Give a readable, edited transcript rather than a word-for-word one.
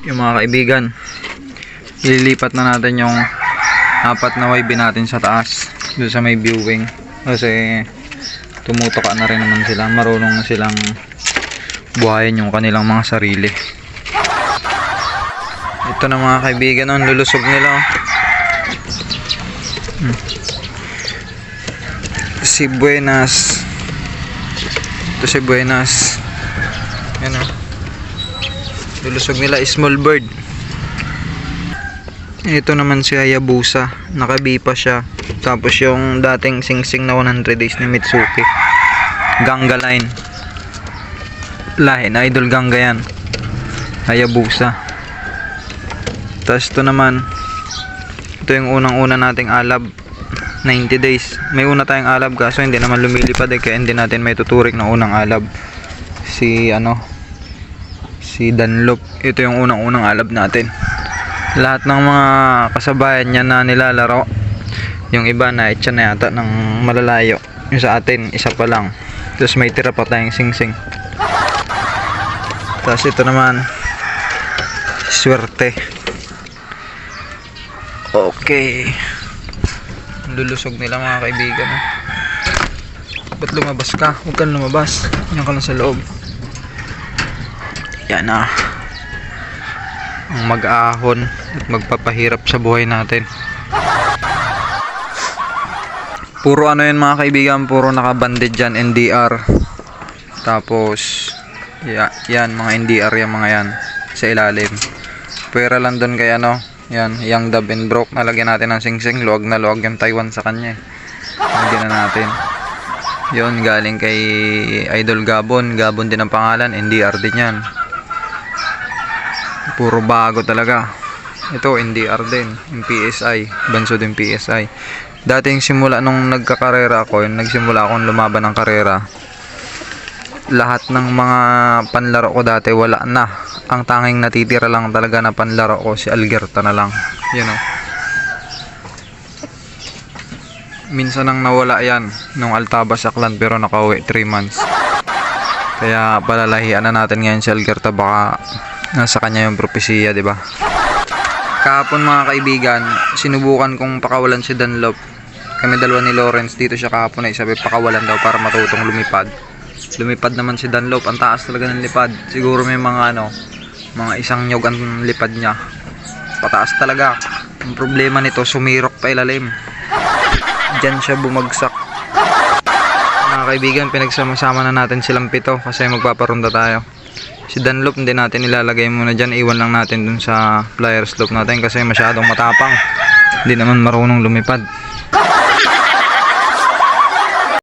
Yung mga kaibigan, ililipat na natin yung apat na YB natin sa taas doon sa may viewing kasi tumutuka na rin naman sila, marunong na silang buhayin yung kanilang mga sarili. Ito na mga kaibigan, ang lulusog nila. Si Buenas, ito si Buenas, yan o, lulusog nila, small bird. Ito naman si Hayabusa, nakabipa siya. Tapos yung dating singsing na 100 days ni Mitsuki, Ganga line, lahi na Idol Ganga yan, Hayabusa. Tapos ito naman, ito yung unang-una nating alab, 90 days. May una tayong alab kaso hindi naman lumilipad kaya hindi natin may tuturik na unang alab. Si Dunlop. Ito yung unang-unang alab natin. Lahat ng mga kasabayan niya na nilalaro, yung iba na itcha na yata ng malalayo. Yung sa atin, isa pa lang. Tapos may tira pa tayong singsing. Tapos ito naman, swerte. Okay, lulusog nila mga kaibigan. Ba't lumabas ka? Huwag kang lumabas, yan ka lang sa loob. Yan na ang mag-ahon at magpapahirap sa buhay natin. Puro ano yan mga kaibigan, puro nakabanded dyan, NDR. Tapos yan mga NDR yan, mga yan sa ilalim. Pwera lang doon kay ano, yan, Young Dub and Broke. Nalagyan natin ng singsing, luwag na luwag yung Taiwan sa kanya. Nalagyan na natin. Yun, galing kay Idol Gabon. Gabon din ang pangalan, NDR din yan. Puro bago talaga. Ito, NDR din, yung PSI. Banso din PSI. Dating simula nung nagkakarera ako, yung nagsimula akong lumaban ng karera, lahat ng mga panlaro ko dati wala na. Ang tanging natitira lang talaga na panlaro ko si Algerta na lang. You know. Minsan nang nawala yan nung Altaba Saklan pero nakauwi 3 months. Kaya palalahian na natin ngayon si Algerta, baka nasa kanya yung propesiya, di ba? Kahapon mga kaibigan, sinubukan kong pakawalan si Dunlop. Kami dalawa ni Lawrence dito siya kahapon ay sabi pakawalan daw para matutong lumipad. Lumipad naman si Dunlop, ang taas talaga ng lipad. Siguro may mga mga isang nyog ang lipad niya. Pataas talaga. Ang problema nito, sumirok pa ilalim. Diyan siya bumagsak. Mga kaibigan, pinagsama-sama na natin silang 7 kasi magpaparunda tayo. Si Dunlop hindi natin ilalagay muna dyan, iwan lang natin dun sa flyer slope natin kasi masyadong matapang. Hindi naman marunong lumipad.